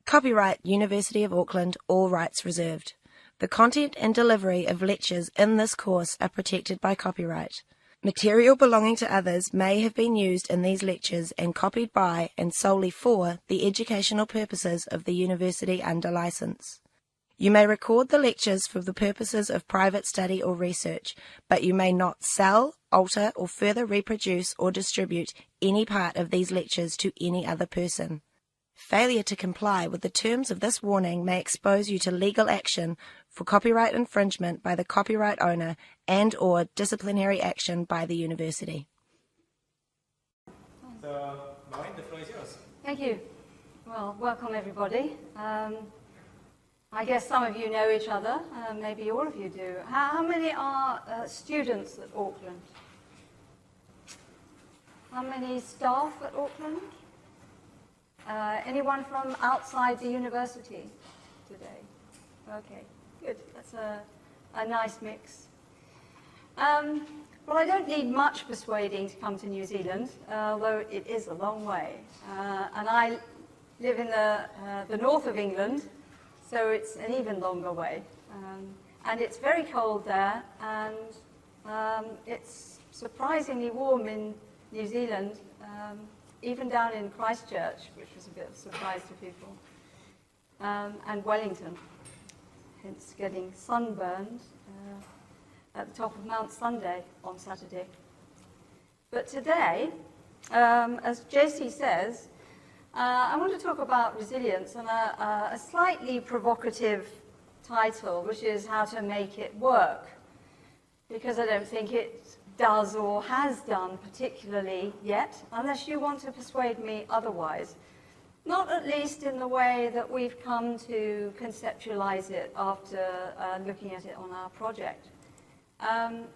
Copyright University of Auckland, all rights reserved. The content and delivery of lectures in this course are protected by copyright. Material belonging to others may have been used in these lectures and copied by and solely for the educational purposes of the university under license. You may record the lectures for the purposes of private study or research, but you may not sell, alter, or further reproduce or distribute any part of these lectures to any other person. Failure to comply with the terms of this warning may expose you to legal action for copyright infringement by the copyright owner and/or disciplinary action by the university. So, Maureen, the floor is yours. Thank you. Well, welcome everybody. I guess some of you know each other, maybe all of you do. How many are students at Auckland? How many staff at Auckland? Anyone from outside the university today? Okay, good. That's a nice mix. Well, I don't need much persuading to come to New Zealand, although it is a long way. And I live in the north of England, so it's an even longer way. And it's very cold there, and it's surprisingly warm in New Zealand, even down in Christchurch, which was a bit of a surprise to people, and Wellington, hence getting sunburned at the top of Mount Sunday on Saturday. But today, as JC says, I want to talk about resilience and a slightly provocative title, which is how to make it work, because I don't think it does or has done particularly yet, unless you want to persuade me otherwise. Not at least in the way that we've come to conceptualize it after looking at it on our project.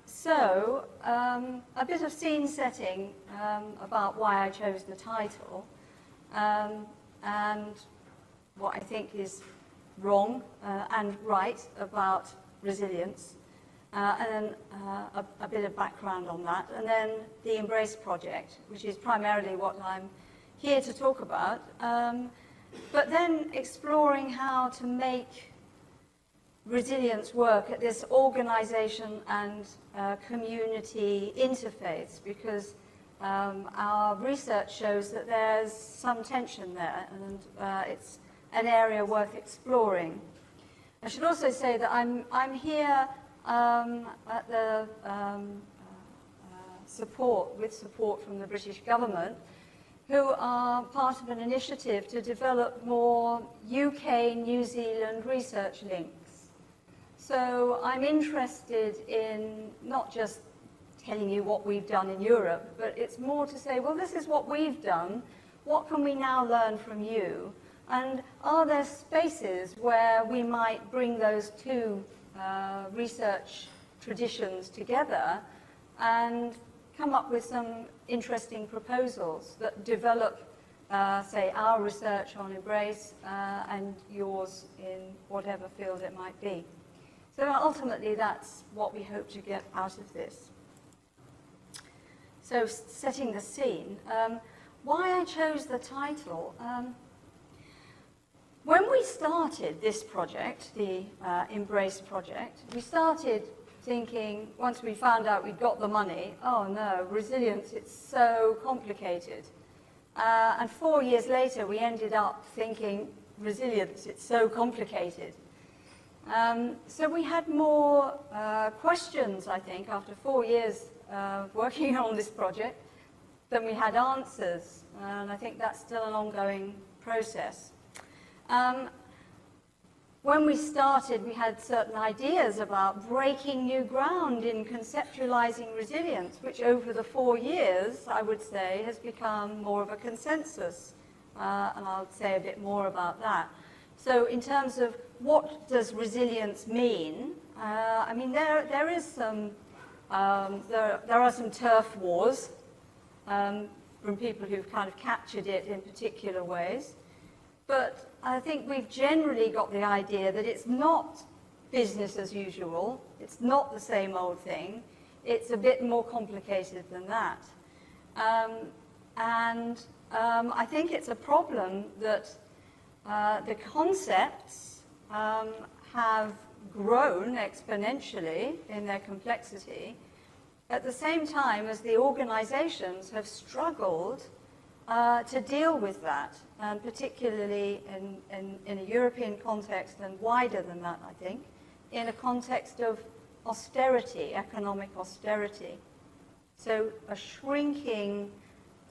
So, a bit of scene setting about why I chose the title, and what I think is wrong and right about resilience. And then a bit of background on that, and then the Embrace project, which is primarily what I'm here to talk about, but then exploring how to make resilience work at this organization and community interface, because our research shows that there's some tension there, and it's an area worth exploring. I should also say that I'm here at the support from the British government, who are part of an initiative to develop more UK-New Zealand research links. So I'm interested in not just telling you what we've done in Europe, but it's more to say, well, this is what we've done, what can we now learn from you? And are there spaces where we might bring those two research traditions together and come up with some interesting proposals that develop, say, our research on Embrace and yours in whatever field it might be. So ultimately, that's what we hope to get out of this. So setting the scene, why I chose the title. When we started this project, the Embrace project, we started thinking, once we found out we'd got the money, oh no, resilience, it's so complicated. And 4 years later, we ended up thinking, resilience, it's so complicated. So we had more questions, I think, after 4 years working on this project than we had answers. And I think that's still an ongoing process. When we started, we had certain ideas about breaking new ground in conceptualizing resilience, which over the 4 years, I would say, has become more of a consensus. And I'll say a bit more about that. So in terms of what does resilience mean, I mean, there is some, there are some turf wars from people who've kind of captured it in particular ways. But I think we've generally got the idea that it's not business as usual, it's not the same old thing, it's a bit more complicated than that. I think it's a problem that The concepts have grown exponentially in their complexity at the same time as the organizations have struggled to deal with that, and particularly in a European context and wider than that, I think, in a context of austerity, economic austerity. So a shrinking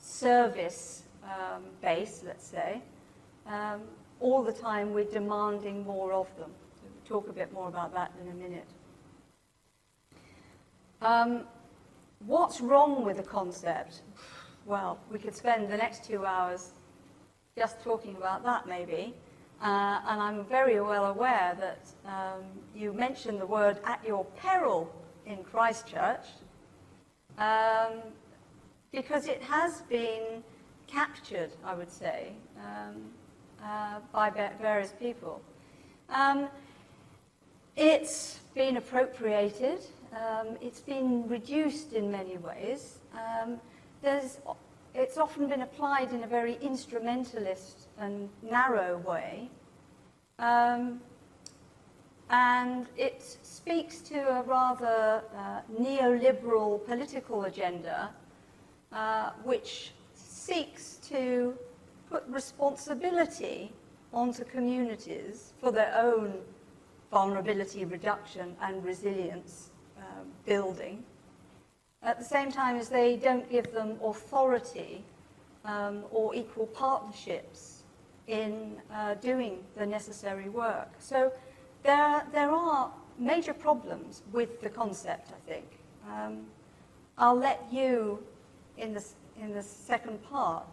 service base, let's say, all the time we're demanding more of them. We'll talk a bit more about that in a minute. What's wrong with the concept? Well, we could spend the next 2 hours just talking about that, maybe. And I'm very well aware that you mentioned the word "at your peril" in Christchurch, because it has been captured, I would say, by various people. It's been appropriated. It's been reduced in many ways. It's often been applied in a very instrumentalist and narrow way. And it speaks to a rather neoliberal political agenda, which seeks to put responsibility onto communities for their own vulnerability reduction and resilience building, at the same time as they don't give them authority or equal partnerships in doing the necessary work. So there are major problems with the concept, I think. I'll let you, in the second part,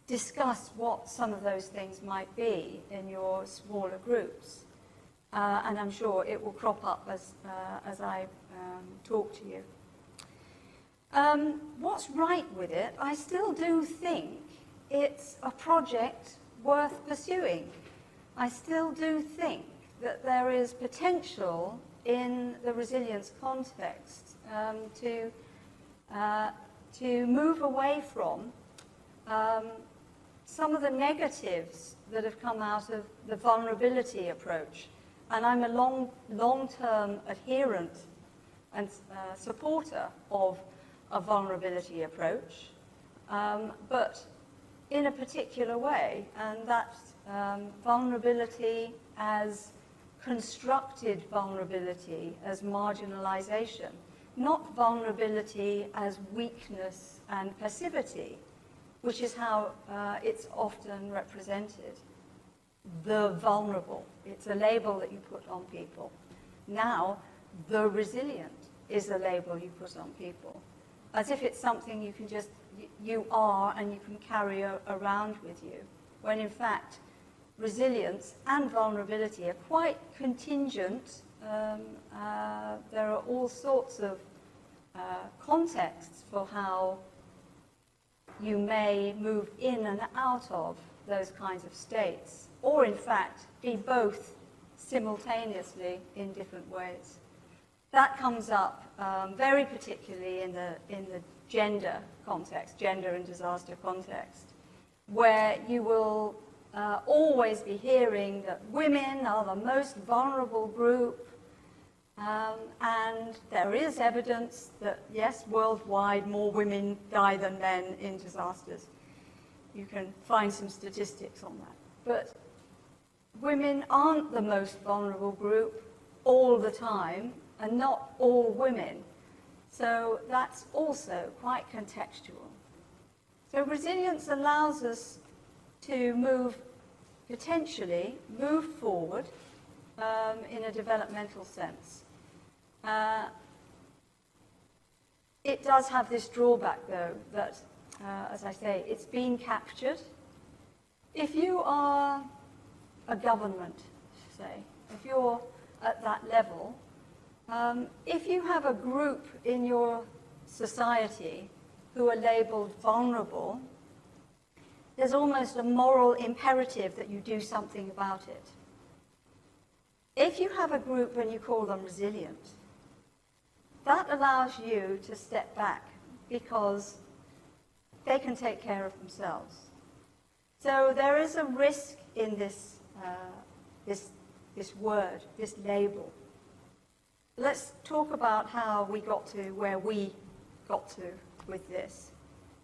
discuss what some of those things might be in your smaller groups. And I'm sure it will crop up as I talk to you. What's right with it? I still do think it's a project worth pursuing. I still do think that there is potential in the resilience context to move away from some of the negatives that have come out of the vulnerability approach. And I'm a long-term adherent and supporter of a vulnerability approach, but in a particular way, and that's vulnerability as constructed vulnerability, as marginalization, not vulnerability as weakness and passivity, which is how it's often represented. The vulnerable. It's a label that you put on people. Now, the resilient is a label you put on people, as if it's something you can just, you are and you can carry around with you, when in fact, resilience and vulnerability are quite contingent. There are all sorts of contexts for how you may move in and out of those kinds of states, or in fact be both simultaneously in different ways. That comes up very particularly in the gender context, gender and disaster context, where you will always be hearing that women are the most vulnerable group, and there is evidence that, yes, worldwide more women die than men in disasters. You can find some statistics on that. But women aren't the most vulnerable group all the time, and not all women. So that's also quite contextual. So resilience allows us to potentially move forward in a developmental sense. It does have this drawback, though, that, as I say, it's been captured. If you are a government, say, if you're at that level, if you have a group in your society who are labeled vulnerable, there's almost a moral imperative that you do something about it. If you have a group and you call them resilient, that allows you to step back because they can take care of themselves. So there is a risk in this, this word, this label. Let's talk about how we got to where we got to with this.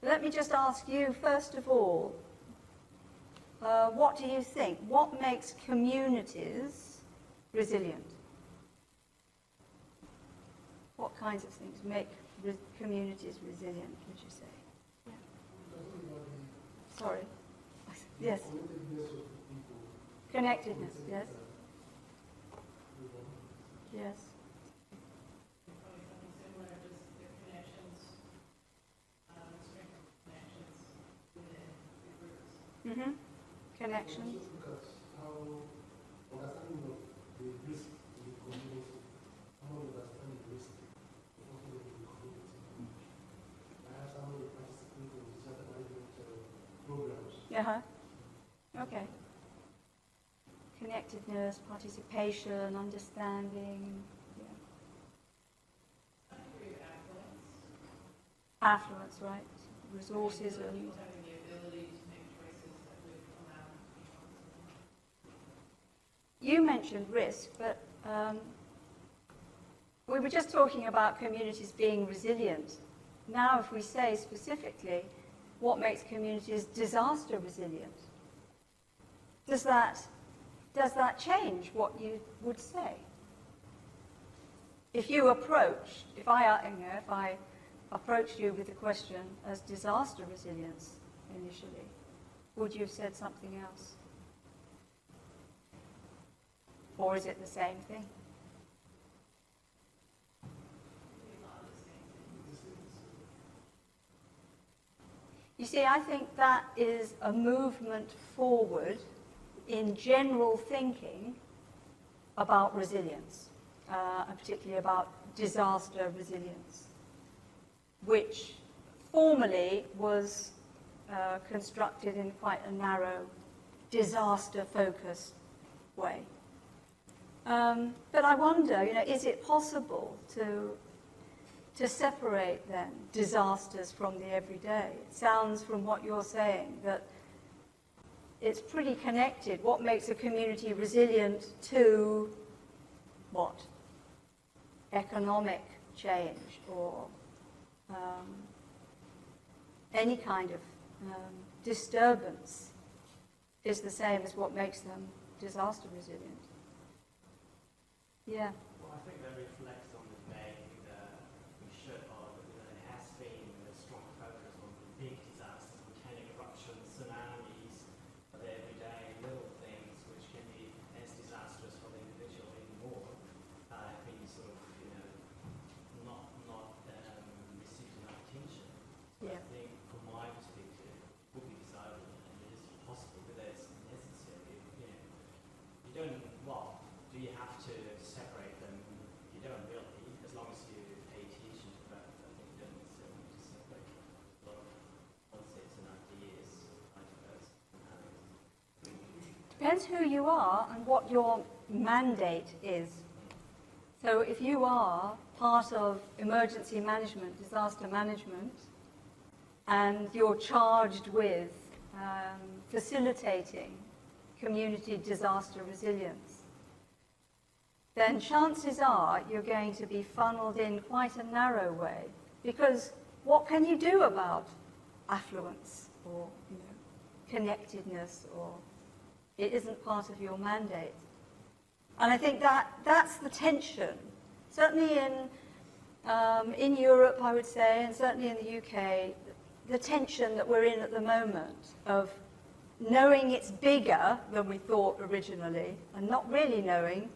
Let me just ask you, first of all, what do you think? What makes communities resilient? What kinds of things make communities resilient, would you say? Yeah. Sorry. Yes. Connectedness, yes. Yes. Mm-hmm. Connections. Uh-huh. Okay. Connectedness, participation, understanding. Yeah. Affluence, right? Resources and... You mentioned risk, but we were just talking about communities being resilient. Now, if we say specifically what makes communities disaster resilient, does that change what you would say? If I approached you with the question as disaster resilience initially, would you have said something else? Or is it the same thing? You see, I think that is a movement forward in general thinking about resilience, and particularly about disaster resilience, which formerly was constructed in quite a narrow, disaster-focused way. But I wonder, is it possible to separate then disasters from the everyday? It sounds from what you're saying that it's pretty connected. What makes a community resilient to what? Economic change or any kind of disturbance is the same as what makes them disaster resilient. Yeah. Well, I think that reflects on the debate that we should, or there has been a strong focus on the big disasters, volcanic eruptions, tsunamis, but the everyday little things which can be as disastrous for the individual even more, have been sort of, not received enough attention. So Yeah. I think, from my perspective, it would be desirable and it is possible, but it's necessary. You don't, well, do you have to separate them? You don't really, as long as you pay attention to that. I think you don't necessarily need to separate them. A lot of concepts and ideas, I suppose. Depends who you are and what your mandate is. So if you are part of emergency management, disaster management, and you're charged with facilitating community disaster resilience, then chances are you're going to be funneled in quite a narrow way. Because what can you do about affluence or connectedness, or it isn't part of your mandate? And I think that's the tension. Certainly in Europe, I would say, and certainly in the UK, the tension that we're in at the moment of knowing it's bigger than we thought originally and not really knowing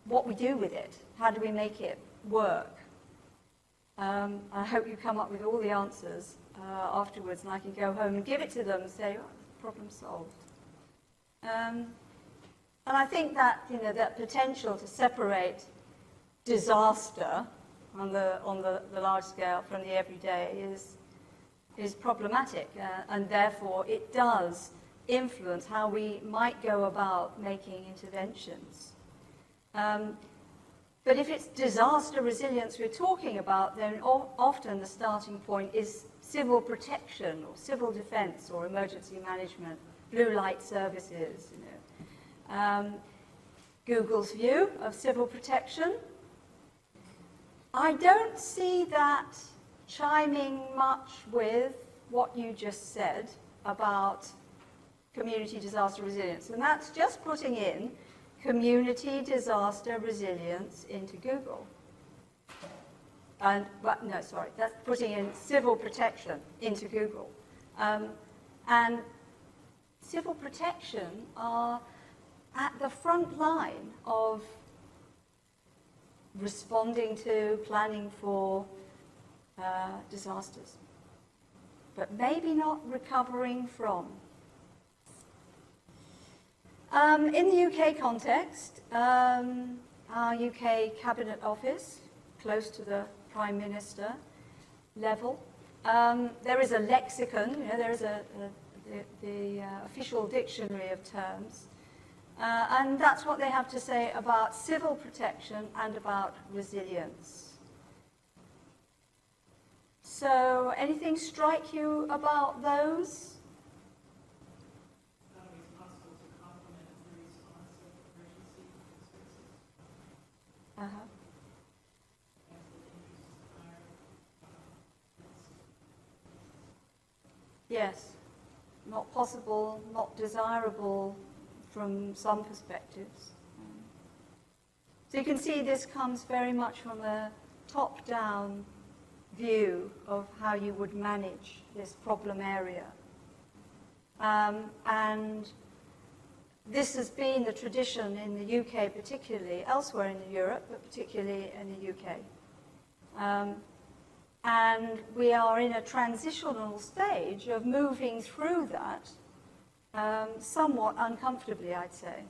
what we do with it. How do we make it work? I hope you come up with all the answers afterwards, and I can go home and give it to them and say, oh, problem solved. And I think that that potential to separate disaster on the large scale from the everyday is problematic, and therefore it does influence how we might go about making interventions. But if it's disaster resilience we're talking about, then often the starting point is civil protection or civil defense or emergency management, blue light services, Google's view of civil protection. I don't see that chiming much with what you just said about community disaster resilience, and that's just putting in community disaster resilience into Google. And, no, sorry, that's putting in civil protection into Google. And civil protection are at the front line of responding to, planning for disasters, but maybe not recovering from. In the UK context, our UK Cabinet Office, close to the Prime Minister level, there is a lexicon, there is the official dictionary of terms, and that's what they have to say about civil protection and about resilience. So, anything strike you about those? Yes, not possible, not desirable from some perspectives. So you can see this comes very much from a top-down view of how you would manage this problem area. And this has been the tradition in the UK particularly, elsewhere in Europe, but particularly in the UK. And we are in a transitional stage of moving through that somewhat uncomfortably, I'd say.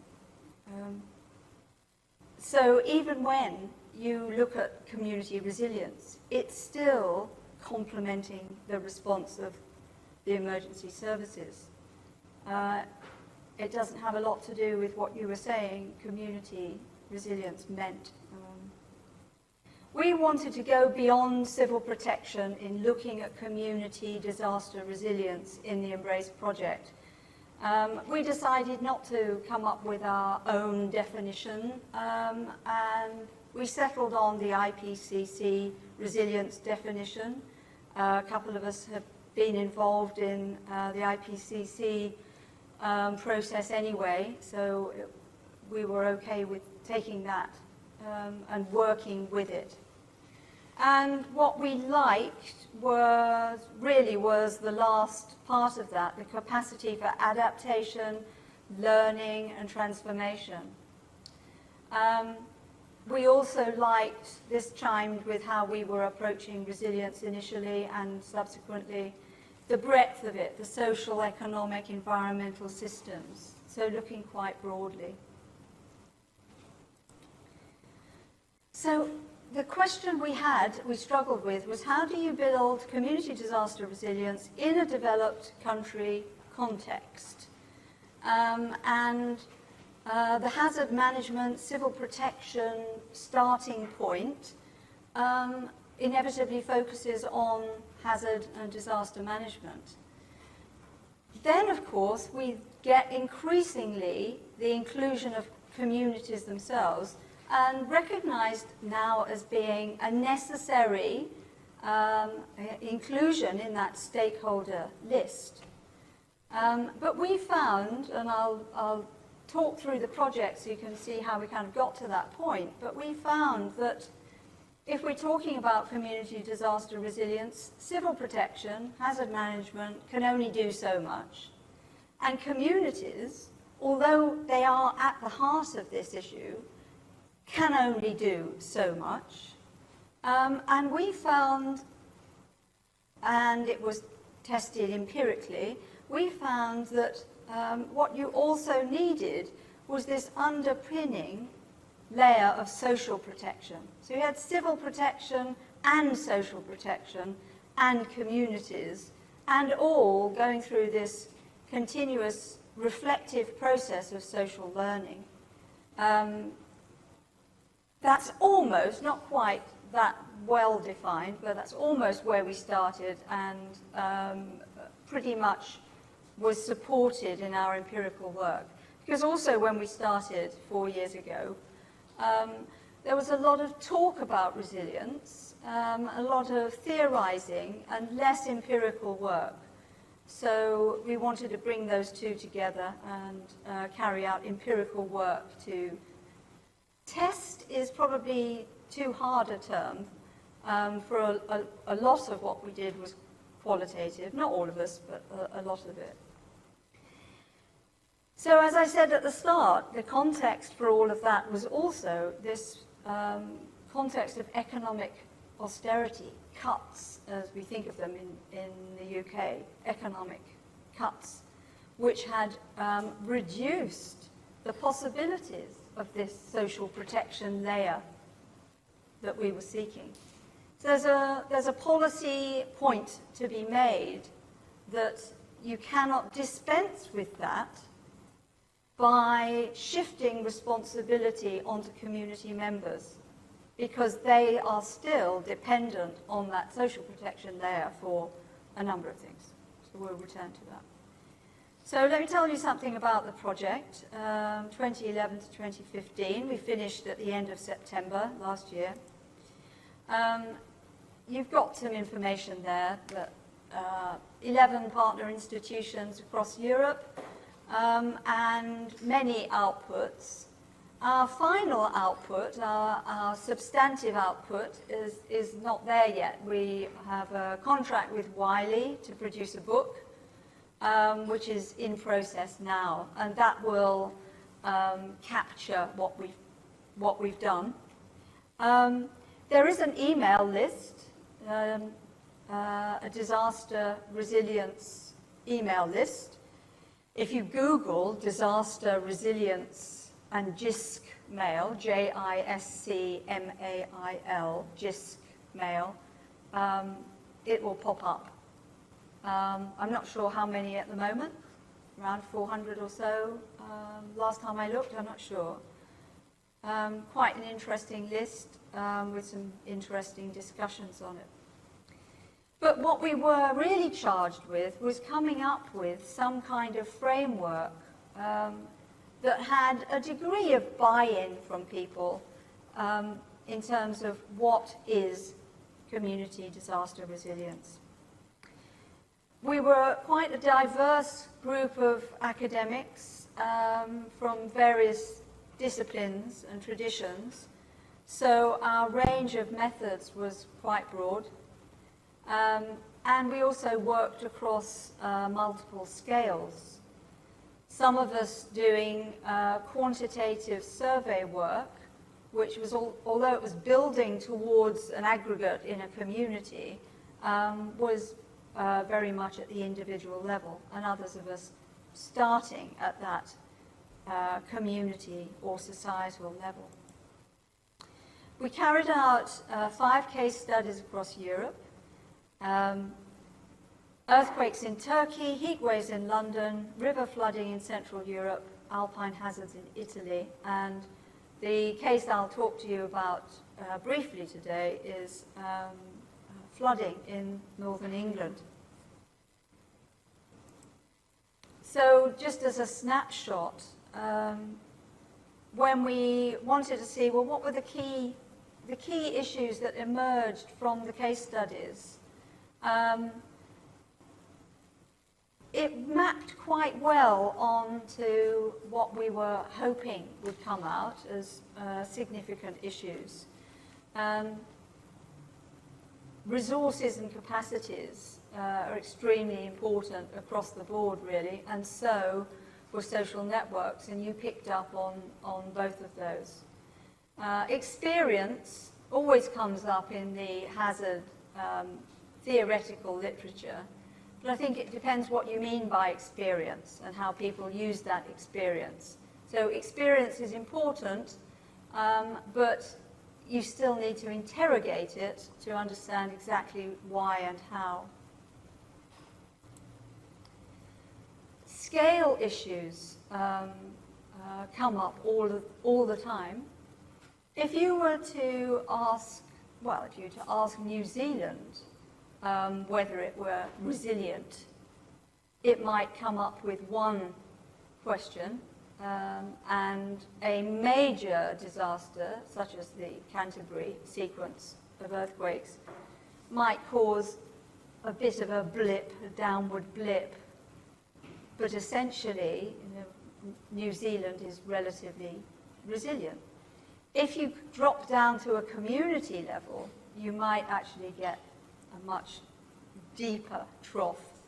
So even when you look at community resilience, it's still complementing the response of the emergency services. It doesn't have a lot to do with what you were saying community resilience meant. We wanted to go beyond civil protection in looking at community disaster resilience in the Embrace project. We decided not to come up with our own definition, and we settled on the IPCC resilience definition. A couple of us have been involved in the IPCC process anyway, so we were okay with taking that and working with it. And what we liked was the last part of that, the capacity for adaptation, learning and transformation. We also liked, this chimed with how we were approaching resilience initially and subsequently, the breadth of it, the social, economic, environmental systems, so looking quite broadly. So the question we struggled with was, how do you build community disaster resilience in a developed country context? The hazard management, civil protection starting point inevitably focuses on hazard and disaster management. Then, of course, we get increasingly the inclusion of communities themselves, and recognized now as being a necessary inclusion in that stakeholder list. But we found, and I'll talk through the project so you can see how we kind of got to that point, but we found that if we're talking about community disaster resilience, civil protection, hazard management can only do so much. And communities, although they are at the heart of this issue, can only do so much. And we found, and it was tested empirically, we found that what you also needed was this underpinning layer of social protection. So you had civil protection and social protection and communities, and all going through this continuous reflective process of social learning. That's almost, not quite, that well defined, but that's almost where we started, and pretty much was supported in our empirical work. Because also when we started 4 years ago, there was a lot of talk about resilience, a lot of theorizing, and less empirical work. So we wanted to bring those two together and carry out empirical work to test is probably too hard a term. For a lot of what we did was qualitative, not all of us, but a lot of it. So as I said at the start, the context for all of that was also this context of economic austerity, cuts, as we think of them in the UK, economic cuts, which had reduced the possibilities of this social protection layer that we were seeking. So there's a policy point to be made that you cannot dispense with that by shifting responsibility onto community members, because they are still dependent on that social protection layer for a number of things. So we'll return to that. So let me tell you something about the project. 2011 to 2015, we finished at the end of September last year. You've got some information there, that 11 partner institutions across Europe, and many outputs. Our final output, our substantive output, is not there yet. We have a contract with Wiley to produce a book, which is in process now, and that will capture what we've done. There is an email list, a disaster resilience email list. If you Google disaster resilience and JISC mail, J-I-S-C-M-A-I-L, JISC mail, it will pop up. I'm not sure how many at the moment, around 400 or so. Last time I looked, I'm not sure. Quite an interesting list with some interesting discussions on it. But what we were really charged with was coming up with some kind of framework that had a degree of buy-in from people in terms of what is community disaster resilience. We were quite a diverse group of academics from various disciplines and traditions, so our range of methods was quite broad. And we also worked across multiple scales. Some of us doing quantitative survey work, which was, although it was building towards an aggregate in a community, was very much at the individual level, and others of us starting at that community or societal level. We carried out 5 case studies across Europe. Earthquakes in Turkey, heat waves in London, river flooding in Central Europe, alpine hazards in Italy, and the case I'll talk to you about briefly today is flooding in northern England. So just as a snapshot, when we wanted to see, well, what were the key issues that emerged from the case studies, it mapped quite well onto what we were hoping would come out as significant issues. Resources and capacities are extremely important across the board, really, and so were social networks, and you picked up on both of those. Experience always comes up in the hazard theoretical literature, but I think it depends what you mean by experience and how people use that experience. So experience is important, but you still need to interrogate it to understand exactly why and how. Scale issues come up all the time. If you were to ask well, if you were to ask New Zealand whether it were resilient, it might come up with one question, and a major disaster, such as the Canterbury sequence of earthquakes, might cause a bit of a blip, a downward blip. But essentially, New Zealand is relatively resilient. If you drop down to a community level, you might actually get a much deeper trough.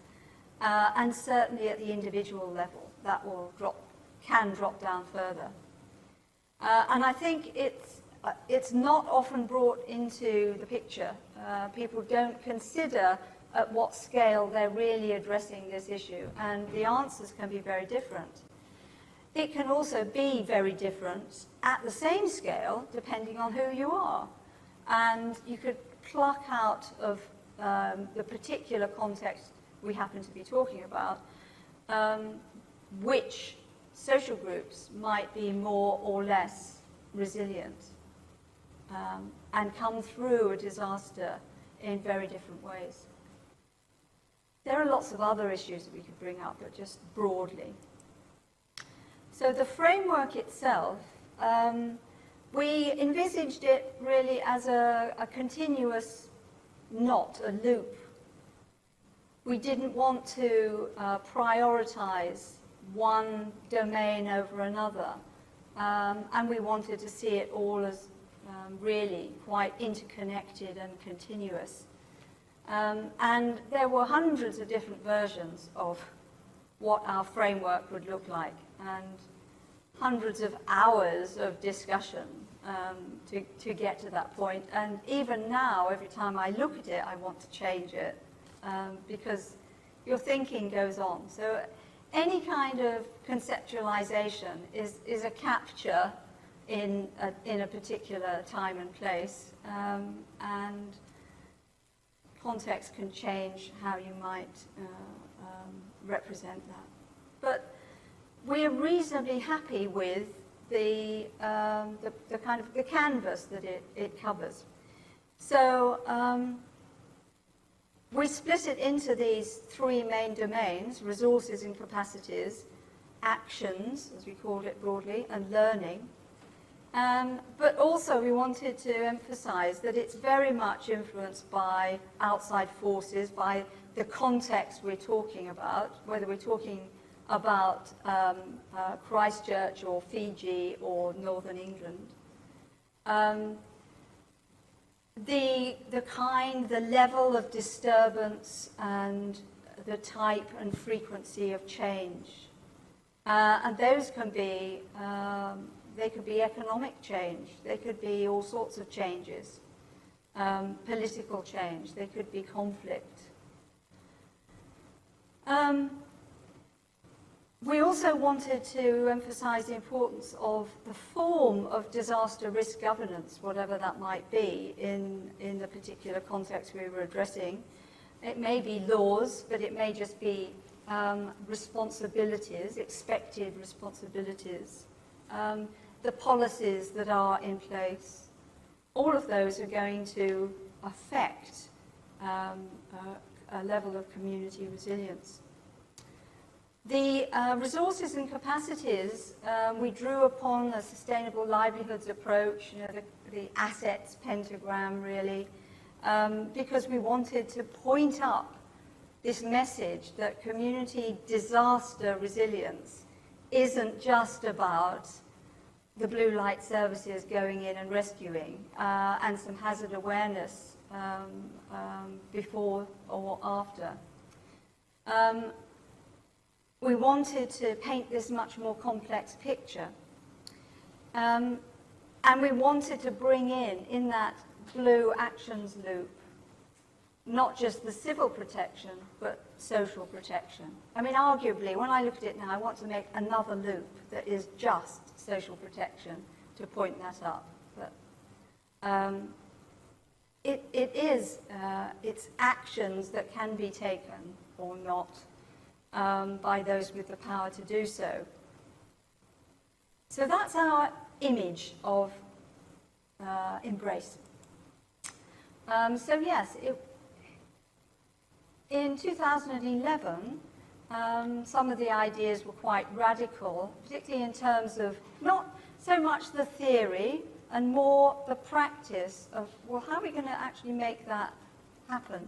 And certainly at the individual level, that can drop down further. And I think it's not often brought into the picture. People don't consider at what scale they're really addressing this issue, and the answers can be very different. It can also be very different at the same scale, depending on who you are. And you could pluck out of the particular context we happen to be talking about, which social groups might be more or less resilient and come through a disaster in very different ways. There are lots of other issues that we could bring up, but just broadly. So the framework itself, we envisaged it really as a continuous knot, a loop. We didn't want to prioritize one domain over another, and we wanted to see it all as really quite interconnected and continuous. And there were hundreds of different versions of what our framework would look like, and hundreds of hours of discussion to get to that point. And even now, every time I look at it, I want to change it, because your thinking goes on. So any kind of conceptualization is a capture in a particular time and place, and context can change how you might represent that. But we're reasonably happy with the kind of the canvas that it covers. So we split it into these three main domains: resources and capacities, actions, as we called it broadly, and learning. But also we wanted to emphasize that it's very much influenced by outside forces, by the context we're talking about, whether we're talking about Christchurch or Fiji or Northern England. The level of disturbance and the type and frequency of change. And those can be, they could be economic change, they could be all sorts of changes, political change, they could be conflict. We also wanted to emphasize the importance of the form of disaster risk governance, whatever that might be in the particular context we were addressing. It may be laws, but it may just be responsibilities, expected responsibilities, the policies that are in place. All of those are going to affect a level of community resilience. The resources and capacities, we drew upon a sustainable livelihoods approach, the assets pentagram really, because we wanted to point up this message that community disaster resilience isn't just about the blue light services going in and rescuing and some hazard awareness before or after. We wanted to paint this much more complex picture. And we wanted to bring in that blue actions loop, not just the civil protection, but social protection. I mean, arguably, when I look at it now, I want to make another loop that is just social protection to point that up. But it's actions that can be taken or not by those with the power to do so. So that's our image of embrace. So yes, in 2011, some of the ideas were quite radical, particularly in terms of not so much the theory and more the practice of, well, how are we going to actually make that happen?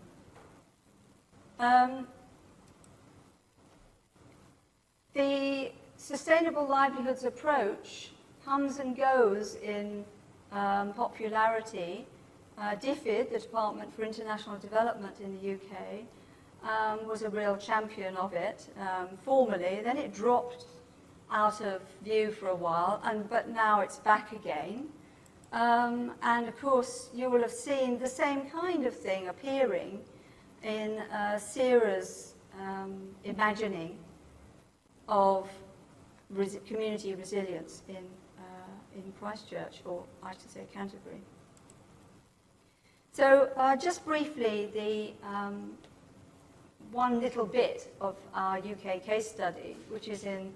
The sustainable livelihoods approach comes and goes in popularity. DFID, the Department for International Development in the UK, was a real champion of it formerly. Then it dropped out of view for a while, but now it's back again. And of course, you will have seen the same kind of thing appearing in Sarah's imagining of community resilience in Christchurch, or I should say Canterbury. So just briefly, the one little bit of our UK case study, which is in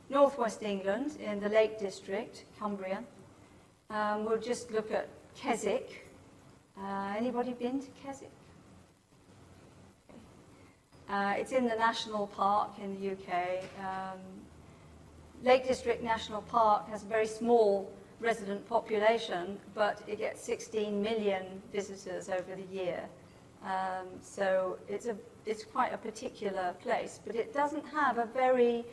northwest England, in the Lake District, Cumbria. We'll just look at Keswick. Anybody been to Keswick? It's in the National Park in the UK. Lake District National Park has a very small resident population, but it gets 16 million visitors over the year. So it's quite a particular place, but it doesn't have a very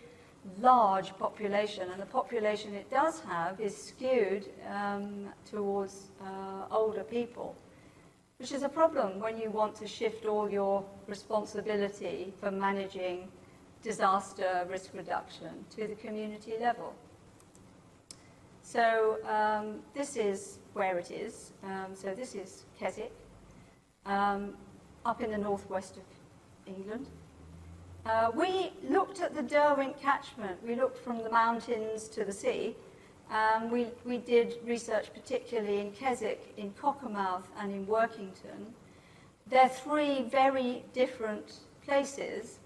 large population, and the population it does have is skewed towards older people, which is a problem when you want to shift all your responsibility for managing disaster risk reduction to the community level. So this is where it is. So this is Keswick, up in the northwest of England. We looked at the Derwent catchment. We looked from the mountains to the sea. We did research particularly in Keswick, in Cockermouth, and in Workington. They're three very different places,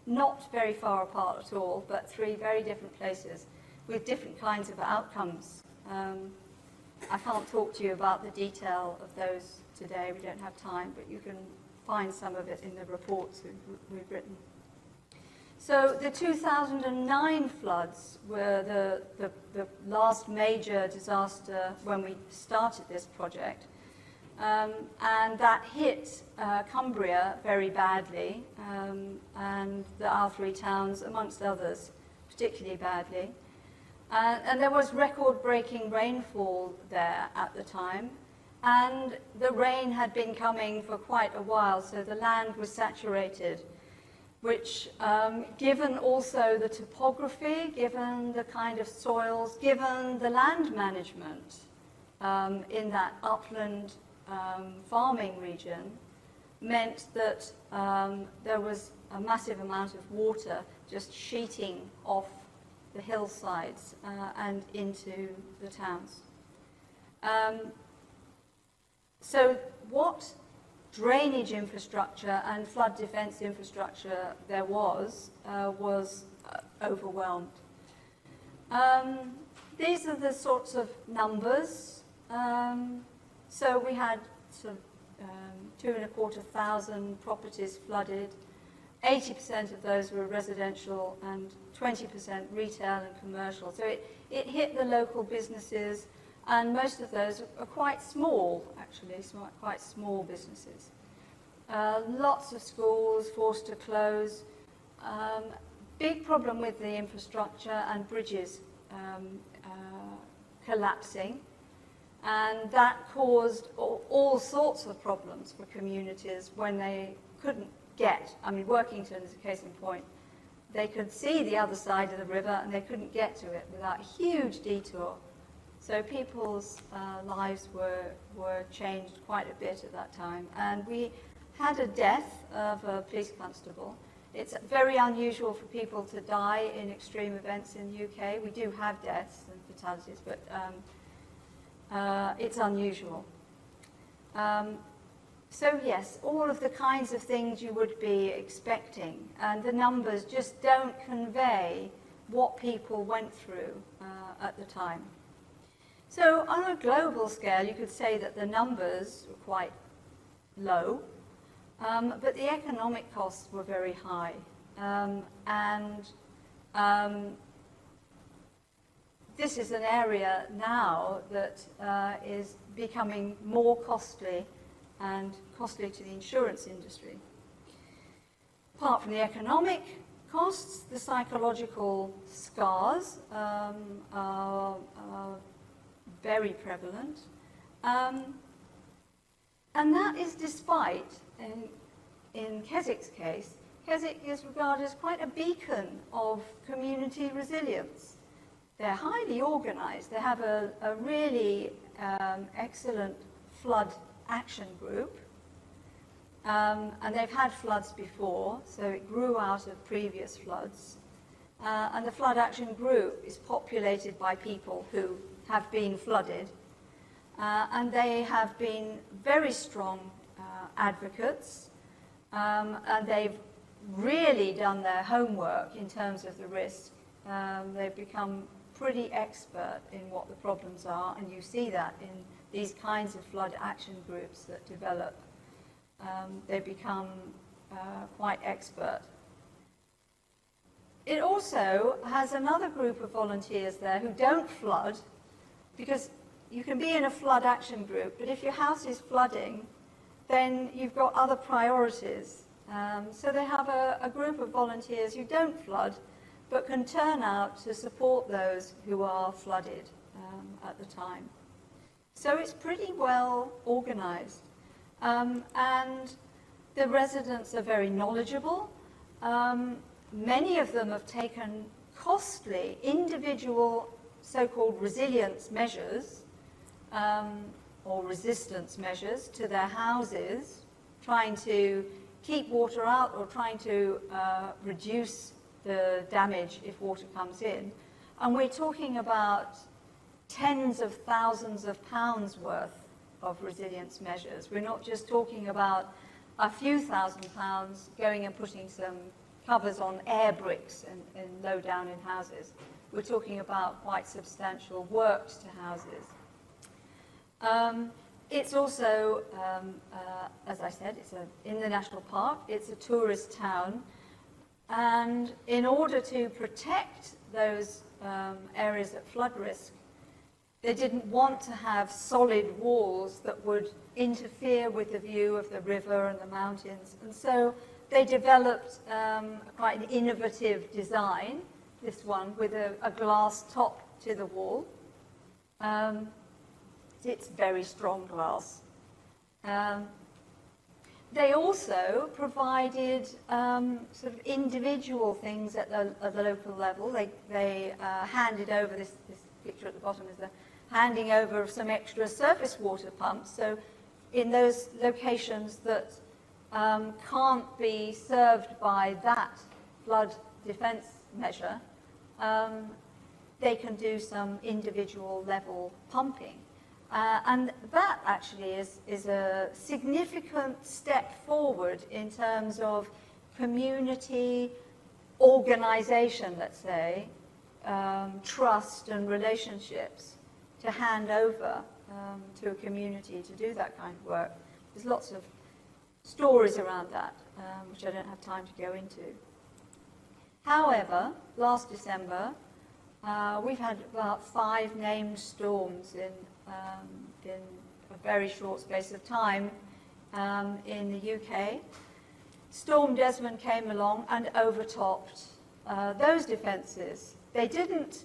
not very far apart at all, but three very different places with different kinds of outcomes. I can't talk to you about the detail of those today. We don't have time, but you can find some of it in the reports we've written. So the 2009 floods were the last major disaster when we started this project. And that hit Cumbria very badly, and our three towns, amongst others, particularly badly. And there was record-breaking rainfall there at the time, and the rain had been coming for quite a while, so the land was saturated, which, given also the topography, given the kind of soils, given the land management in that upland farming region, meant that there was a massive amount of water just sheeting off the hillsides and into the towns. So what drainage infrastructure and flood defense infrastructure there was overwhelmed. These are the sorts of numbers. So we had sort of 2,250 properties flooded. 80% of those were residential and 20% retail and commercial. So it hit the local businesses, and most of those are quite small, actually, quite small businesses. Lots of schools forced to close. Big problem with the infrastructure and bridges collapsing. And that caused all sorts of problems for communities when they couldn't get, I mean, Workington is a case in point. They could see the other side of the river and they couldn't get to it without a huge detour. So people's lives were changed quite a bit at that time. And we had a death of a police constable. It's very unusual for people to die in extreme events in the UK. We do have deaths and fatalities, but it's unusual. So yes, all of the kinds of things you would be expecting, and the numbers just don't convey what people went through at the time. So on a global scale, you could say that the numbers were quite low, but the economic costs were very high. This is an area now that is becoming more costly and costly to the insurance industry. Apart from the economic costs, the psychological scars are very prevalent. And that is despite, in Kesik's case, Kesik is regarded as quite a beacon of community resilience. They're highly organized. They have a really excellent flood action group. And they've had floods before, so it grew out of previous floods. And the flood action group is populated by people who have been flooded. And they have been very strong advocates. And they've really done their homework in terms of the risk. They've become pretty expert in what the problems are, and you see that in these kinds of flood action groups that develop. They become quite expert. It also has another group of volunteers there who don't flood, because you can be in a flood action group, but if your house is flooding, then you've got other priorities. So they have a group of volunteers who don't flood, but can turn out to support those who are flooded at the time. So it's pretty well organized. And the residents are very knowledgeable. Many of them have taken costly individual so-called resilience measures or resistance measures to their houses, trying to keep water out or trying to reduce the damage if water comes in. And we're talking about tens of thousands of pounds worth of resilience measures. We're not just talking about a few £1,000s going and putting some covers on air bricks and low down in houses. We're talking about quite substantial works to houses. It's also, as I said, it's in the national park. It's a tourist town. And in order to protect those areas at flood risk, they didn't want to have solid walls that would interfere with the view of the river and the mountains. And so they developed quite an innovative design, this one, with a glass top to the wall. It's very strong glass. They also provided sort of individual things at the local level. They handed over, this picture at the bottom is the handing over of some extra surface water pumps. So in those locations that can't be served by that flood defense measure, they can do some individual level pumping. And that actually is a significant step forward in terms of community organization, let's say, trust and relationships to hand over to a community to do that kind of work. There's lots of stories around that, which I don't have time to go into. However, last December, we've had about 5 named storms in a very short space of time in the UK. Storm Desmond came along and overtopped those defences. They didn't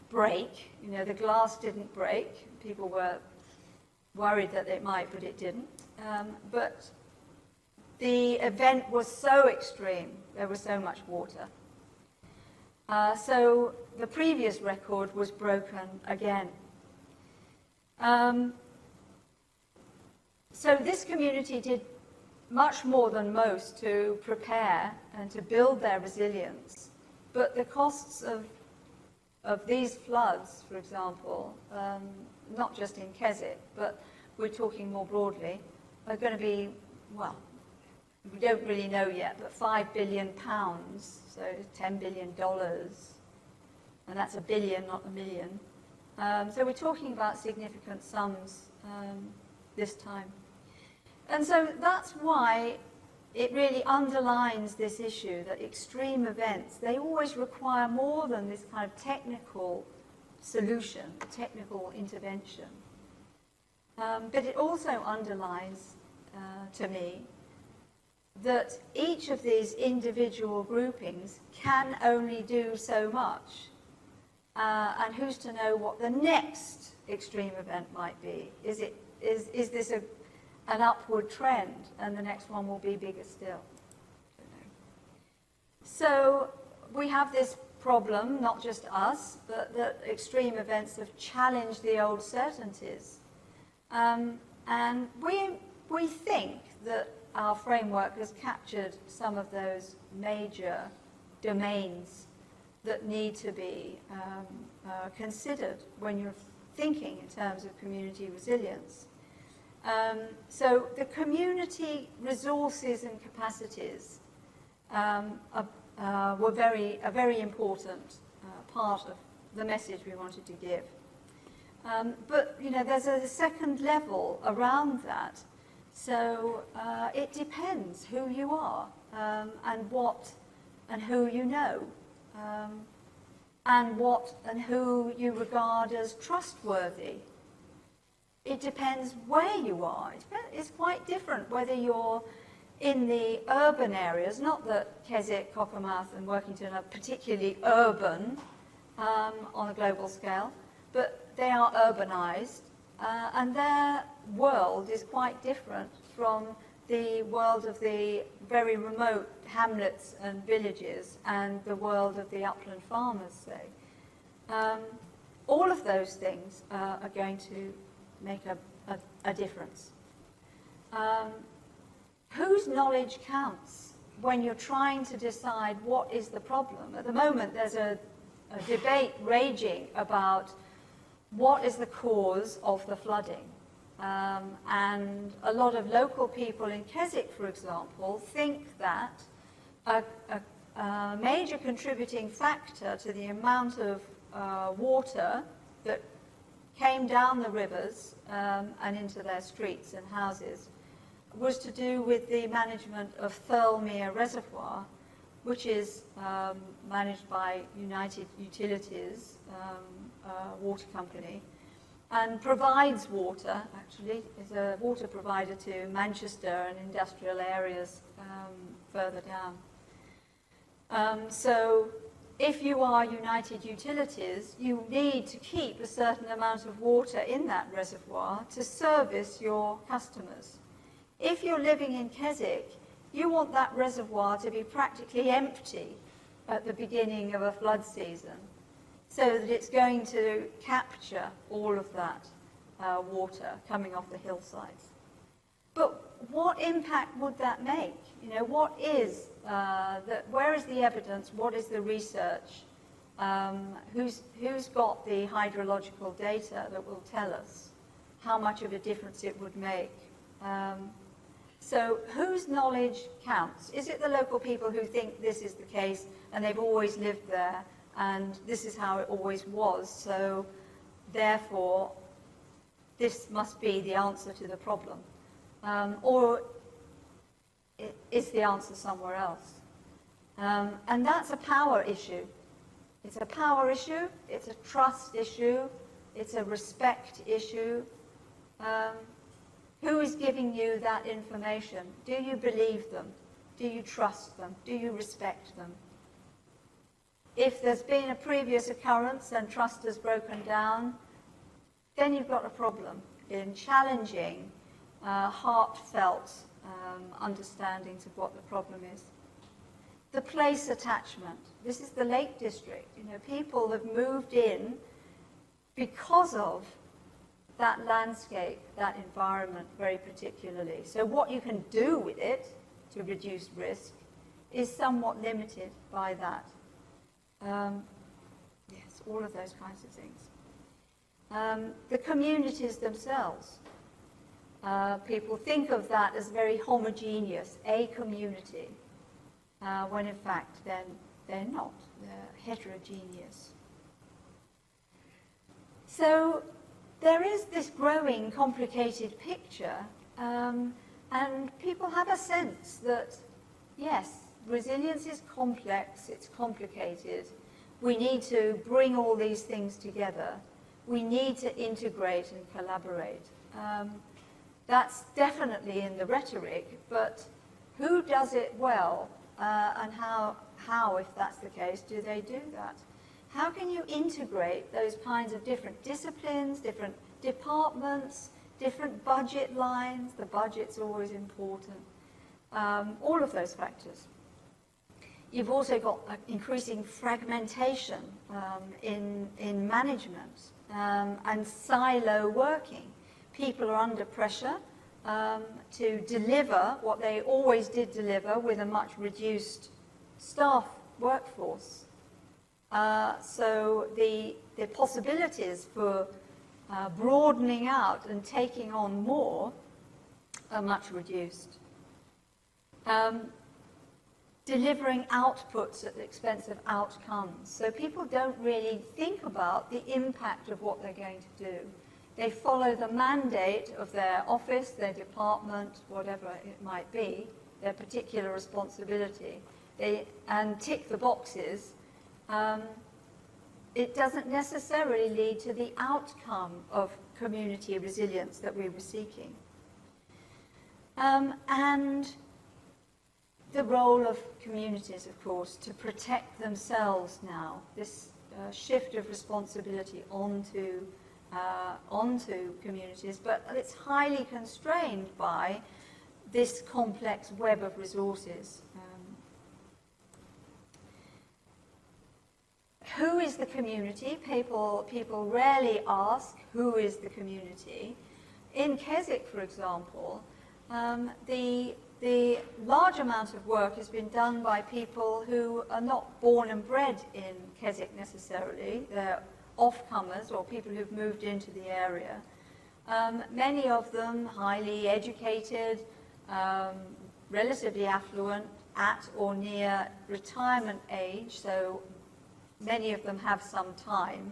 break, you know, the glass didn't break. People were worried that it might, but it didn't. But the event was so extreme, there was so much water. So the previous record was broken again. So this community did much more than most to prepare and to build their resilience. But the costs of these floods, for example, not just in Keswick, but we're talking more broadly, are going to be, well, we don't really know yet, but £5 billion, so $10 billion, and that's a billion, not a million. So we're talking about significant sums this time. And so that's why it really underlines this issue that extreme events, they always require more than this kind of technical solution, technical intervention. But it also underlines to me that each of these individual groupings can only do so much. And who's to know what the next extreme event might be? Is this an upward trend, and the next one will be bigger still? So we have this problem, not just us, but that extreme events have challenged the old certainties. And we think that our framework has captured some of those major domains that need to be considered when you're thinking in terms of community resilience. So the community resources and capacities were a very important part of the message we wanted to give. But there's a second level around that. So it depends who you are and what and who you know, and what and who you regard as trustworthy. It depends where you are. It's quite different whether you're in the urban areas, not that Keswick, Cockermouth and Workington are particularly urban on a global scale, but they are urbanized, and their world is quite different from the world of the very remote hamlets and villages and the world of the upland farmers, say. All of those things are going to make a difference. Whose knowledge counts when you're trying to decide what is the problem? At the moment, there's a debate raging about what is the cause of the flooding. And a lot of local people in Keswick, for example, think that a major contributing factor to the amount of water that came down the rivers and into their streets and houses was to do with the management of Thirlmere Reservoir, which is managed by United Utilities, water company, and provides water, actually, is a water provider to Manchester and industrial areas further down. So if you are United Utilities, you need to keep a certain amount of water in that reservoir to service your customers. If you're living in Keswick, you want that reservoir to be practically empty at the beginning of a flood season, so that it's going to capture all of that water coming off the hillsides. But what impact would that make? What is where is the evidence? What is the research? Who's got the hydrological data that will tell us how much of a difference it would make? So whose knowledge counts? Is it the local people who think this is the case and they've always lived there and this is how it always was, so therefore this must be the answer to the problem? Or is the answer somewhere else? And that's a power issue. It's a power issue, it's a trust issue, it's a respect issue. Who is giving you that information? Do you believe them? Do you trust them? Do you respect them? If there's been a previous occurrence and trust has broken down, then you've got a problem in challenging heartfelt understandings of what the problem is. The place attachment. This is the Lake District. People have moved in because of that landscape, that environment very particularly. So what you can do with it to reduce risk is somewhat limited by that. Yes, all of those kinds of things. The communities themselves. People think of that as very homogeneous, a community, when in fact they're not. They're heterogeneous. So there is this growing, complicated picture And people have a sense that, yes, resilience is complex, it's complicated. We need to bring all these things together. We need to integrate and collaborate. That's definitely in the rhetoric, but who does it well, and how, if that's the case, do they do that? How can you integrate those kinds of different disciplines, different departments, different budget lines? The budget's always important. All of those factors. You've also got increasing fragmentation in management and silo working. People are under pressure to deliver what they always did deliver with a much reduced staff workforce. So the possibilities for broadening out and taking on more are much reduced. Delivering outputs at the expense of outcomes. So people don't really think about the impact of what they're going to do. They follow the mandate of their office, their department, whatever it might be, their particular responsibility, and tick the boxes. It doesn't necessarily lead to the outcome of community resilience that we were seeking. And the role of communities, of course, to protect themselves now, this shift of responsibility onto communities, but it's highly constrained by this complex web of resources. Who is the community? People rarely ask who is the community. In Keswick, for example, the large amount of work has been done by people who are not born and bred in Keswick necessarily. They're off-comers or people who've moved into the area. Many of them highly educated, relatively affluent, at or near retirement age, so many of them have some time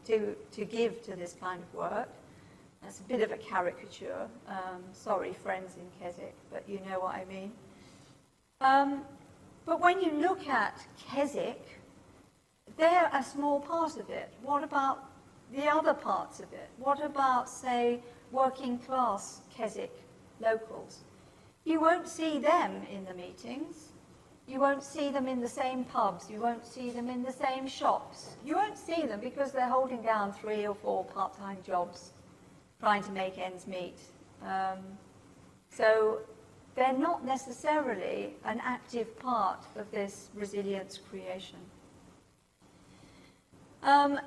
to give to this kind of work. That's a bit of a caricature. Sorry, friends in Keswick, but you know what I mean. But when you look at Keswick, they're a small part of it. What about the other parts of it? What about, say, working class Keswick locals? You won't see them in the meetings. You won't see them in the same pubs. You won't see them in the same shops. You won't see them because they're holding down 3 or 4 part-time jobs, trying to make ends meet. So they're not necessarily an active part of this resilience creation.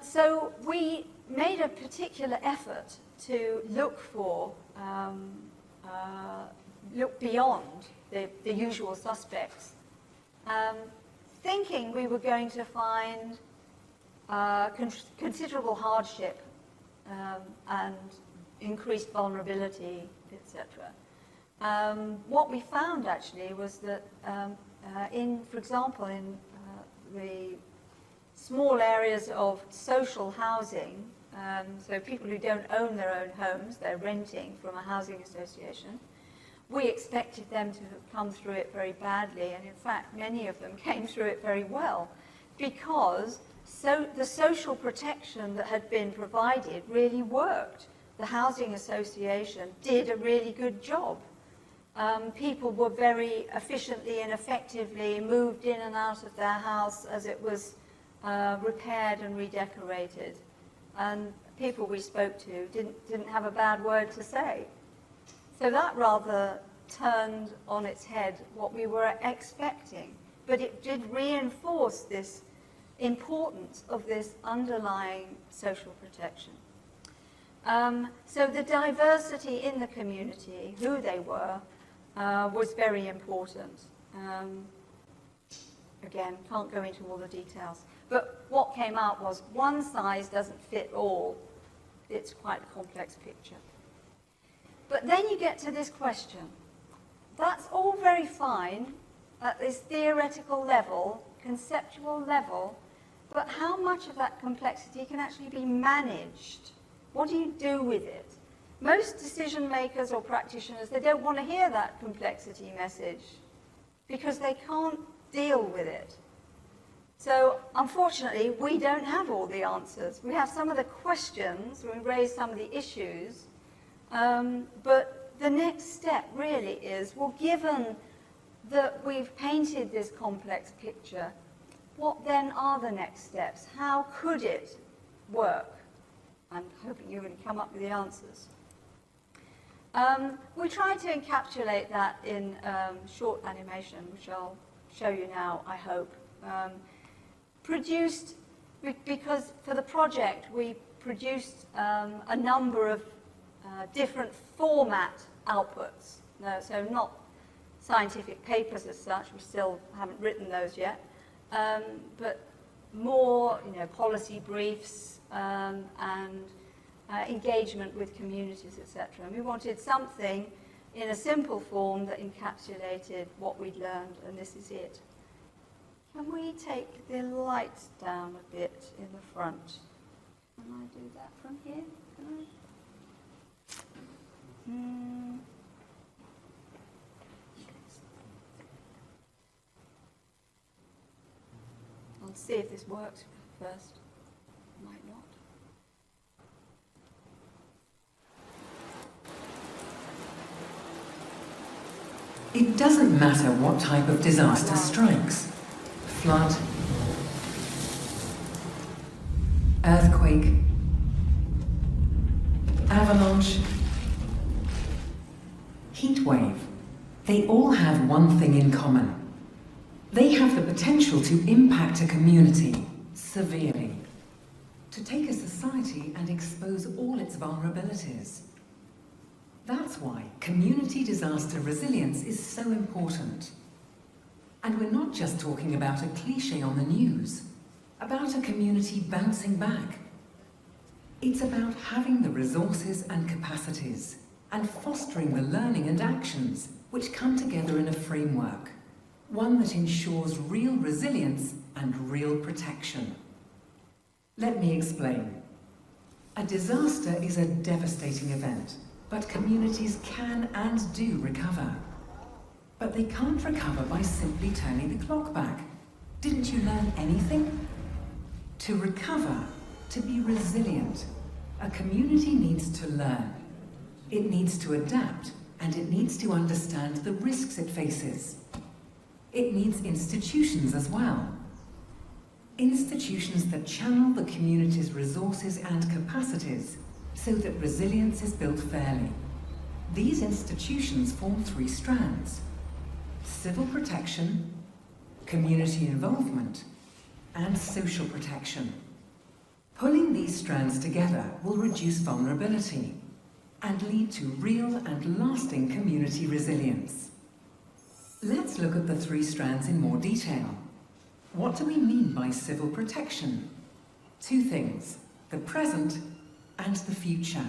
So we made a particular effort to look beyond the usual suspects, thinking we were going to find considerable hardship and increased vulnerability, etc. What we found actually was that, for example, in the small areas of social housing, so people who don't own their own homes, they're renting from a housing association, we expected them to have come through it very badly, and in fact many of them came through it very well, because the social protection that had been provided really worked. The housing association did a really good job. People were very efficiently and effectively moved in and out of their house as it was repaired and redecorated, and people we spoke to didn't have a bad word to say. So that rather turned on its head what we were expecting, but it did reinforce this importance of this underlying social protection. So the diversity in the community, who they were, was very important. Again, can't go into all the details. But what came out was one size doesn't fit all. It's quite a complex picture. But then you get to this question. That's all very fine at this theoretical level, conceptual level, but how much of that complexity can actually be managed? What do you do with it? most decision makers or practitioners, they don't want to hear that complexity message because they can't deal with it. So unfortunately, we don't have all the answers. We have some of the questions, we raise some of the issues, but the next step really is, well, given that we've painted this complex picture, what then are the next steps? How could it work? I'm hoping you're going to come up with the answers. We tried to encapsulate that in short animation, which I'll show you now, I hope. Produced, because for the project we produced a number of different format outputs. No, so not scientific papers as such, we still haven't written those yet, but more, policy briefs and engagement with communities, etc. And we wanted something in a simple form that encapsulated what we'd learned, and this is it. Can we take the lights down a bit in the front? Can I do that from here? Can I? I'll see if this works first. Might not. It doesn't matter what type of disaster strikes. Flood, earthquake, avalanche, heat wave. They all have one thing in common. They have the potential to impact a community severely, to take a society and expose all its vulnerabilities. That's why community disaster resilience is so important. And we're not just talking about a cliché on the news, about a community bouncing back. It's about having the resources and capacities, and fostering the learning and actions which come together in a framework, one that ensures real resilience and real protection. Let me explain. A disaster is a devastating event, but communities can and do recover. But they can't recover by simply turning the clock back. Didn't you learn anything? To recover, to be resilient, a community needs to learn. It needs to adapt, and it needs to understand the risks it faces. It needs institutions as well. Institutions that channel the community's resources and capacities so that resilience is built fairly. These institutions form three strands: civil protection, community involvement, and social protection. Pulling these strands together will reduce vulnerability and lead to real and lasting community resilience. Let's look at the three strands in more detail. What do we mean by civil protection? Two things: the present and the future.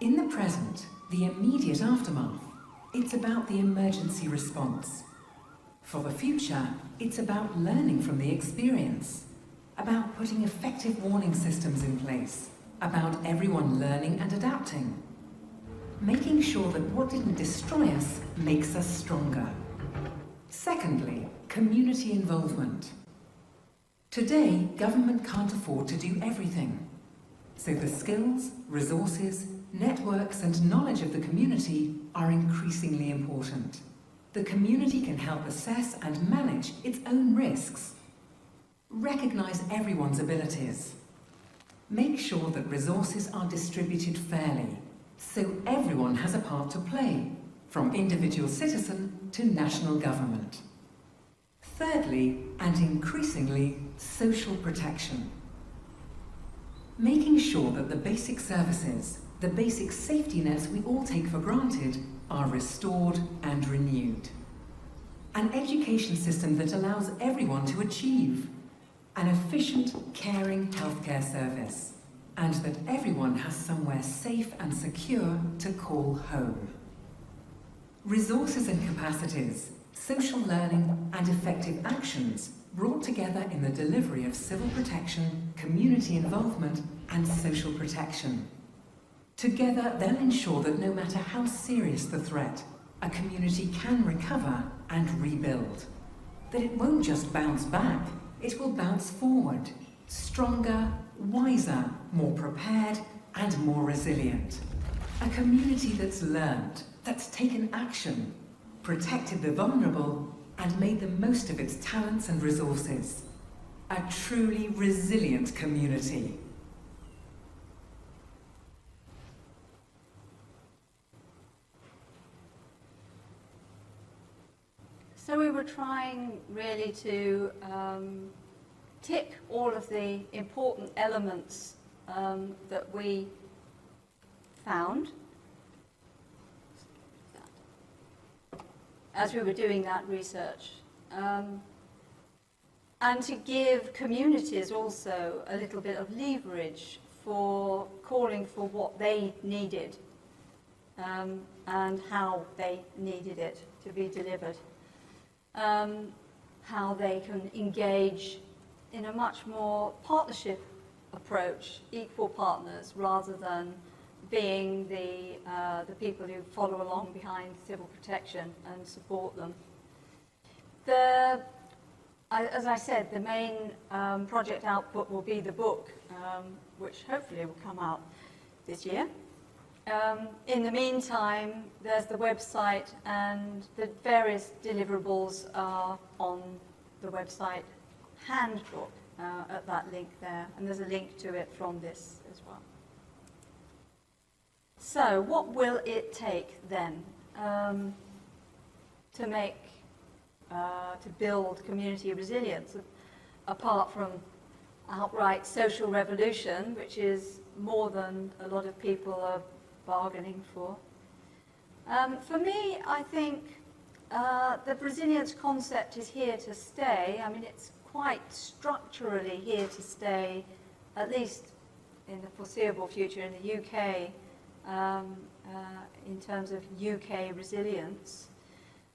In the present, the immediate aftermath, it's about the emergency response. For the future, it's about learning from the experience, about putting effective warning systems in place, about everyone learning and adapting, making sure that what didn't destroy us makes us stronger. Secondly, community involvement. Today, government can't afford to do everything. So the skills, resources, networks and knowledge of the community are increasingly important. The community can help assess and manage its own risks. Recognize everyone's abilities. Make sure that resources are distributed fairly, so everyone has a part to play, from individual citizen to national government. Thirdly, and increasingly, social protection. Making sure that the basic services, the basic safety nets we all take for granted, are restored and renewed. An education system that allows everyone to achieve. An efficient, caring healthcare service. And that everyone has somewhere safe and secure to call home. Resources and capacities, social learning and effective actions brought together in the delivery of civil protection, community involvement and social protection. Together, they'll ensure that no matter how serious the threat, a community can recover and rebuild. That it won't just bounce back, it will bounce forward, stronger, wiser, more prepared, and more resilient. A community that's learned, that's taken action, protected the vulnerable, and made the most of its talents and resources. A truly resilient community. So we were trying really to tick all of the important elements that we found as we were doing that research. And to give communities also a little bit of leverage for calling for what they needed and how they needed it to be delivered. How they can engage in a much more partnership approach, equal partners, rather than being the people who follow along behind civil protection and support them. As I said, the main project output will be the book, which hopefully will come out this year. In the meantime, there's the website, and the various deliverables are on the website handbook at that link there, and there's a link to it from this as well. So what will it take then to build community resilience, apart from outright social revolution, which is more than a lot of people are bargaining for? For me, I think the resilience concept is here to stay. I mean, it's quite structurally here to stay, at least in the foreseeable future in the UK, in terms of UK resilience.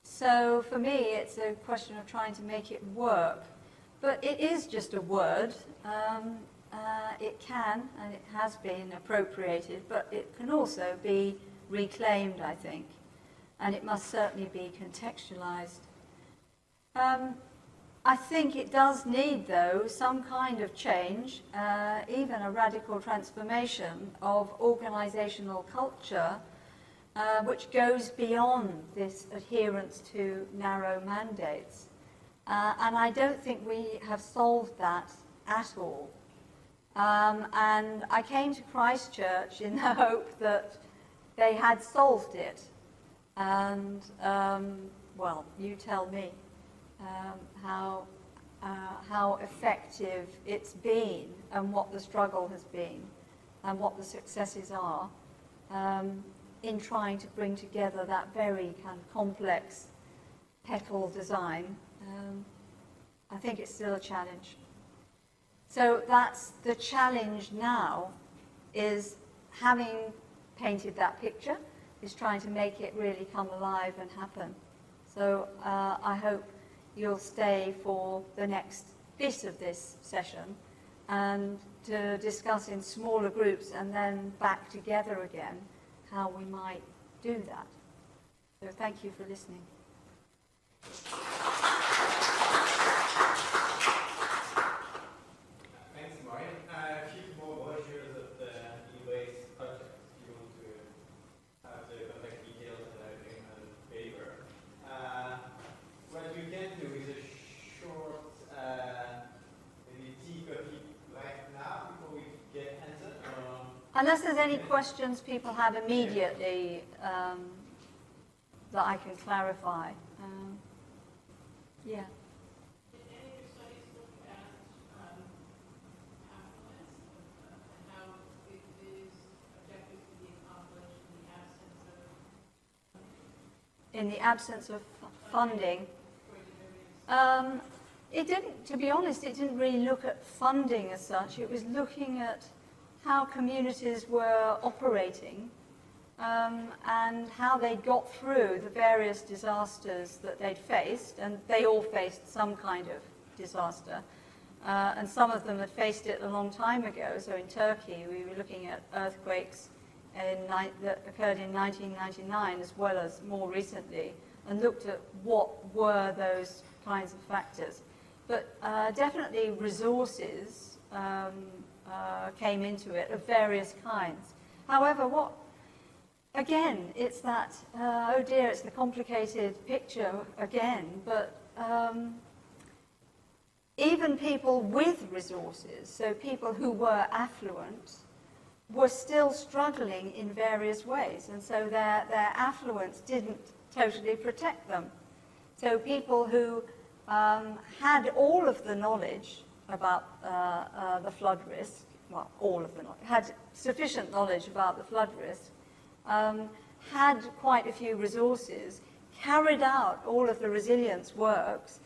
So for me, it's a question of trying to make it work. But it is just a word. It can, and it has been appropriated, but it can also be reclaimed, I think. And it must certainly be contextualized. I think it does need, though, some kind of change, even a radical transformation of organizational culture, which goes beyond this adherence to narrow mandates. And I don't think we have solved that at all. And I came to Christchurch in the hope that they had solved it. And, well, you tell me how effective it's been and what the struggle has been and what the successes are in trying to bring together that very kind of complex petal design. I think it's still a challenge. So that's the challenge now, is having painted that picture, is trying to make it really come alive and happen. So I hope you'll stay for the next bit of this session and to discuss in smaller groups and then back together again how we might do that. So thank you for listening. Thanks, Maureen. A few more brochures of the e-waste project if you want to have the contact details and everything on paper. What you can do is a short maybe tea coffee right now before we get answered. Unless there's any questions people have immediately that I can clarify. Yeah. Did any of your studies look at happiness and how these objectives can be accomplished in the absence of In the absence of funding? It didn't, to be honest, it didn't really look at funding as such. It was looking at how communities were operating and how they got through the various disasters that they'd faced, and they all faced some kind of disaster. And some of them had faced it a long time ago. So in Turkey, we were looking at earthquakes that occurred in 1999 as well as more recently, and looked at what were those kinds of factors. But definitely resources came into it of various kinds. However, again, it's that, oh dear, it's the complicated picture again, but even people with resources, so people who were affluent, were still struggling in various ways, and so their affluence didn't totally protect them. So people who had all of the knowledge about the flood risk, well, all of the knowledge, had sufficient knowledge about the flood risk, had quite a few resources, carried out all of the resilience works,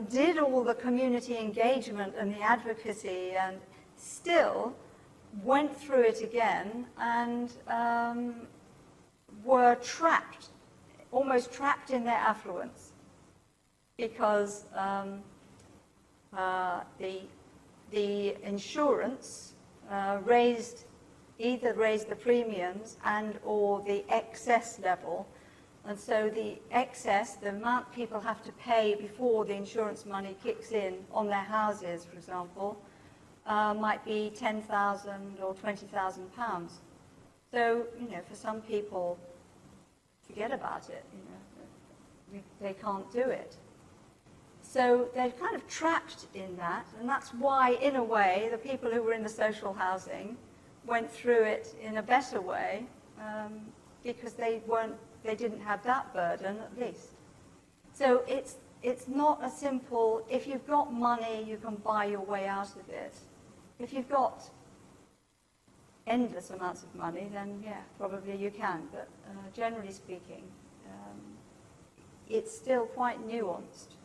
did all the community engagement and the advocacy, and still went through it again and were trapped, almost trapped in their affluence, because the insurance either raised the premiums and or the excess level. And so the excess, the amount people have to pay before the insurance money kicks in on their houses, for example, might be £10,000 or £20,000. So, for some people, forget about it, they can't do it. So they're kind of trapped in that, and that's why, in a way, the people who were in the social housing went through it in a better way, because they didn't have that burden, at least. So it's not a simple, if you've got money, you can buy your way out of it. If you've got endless amounts of money, then yeah, probably you can. But generally speaking, it's still quite nuanced.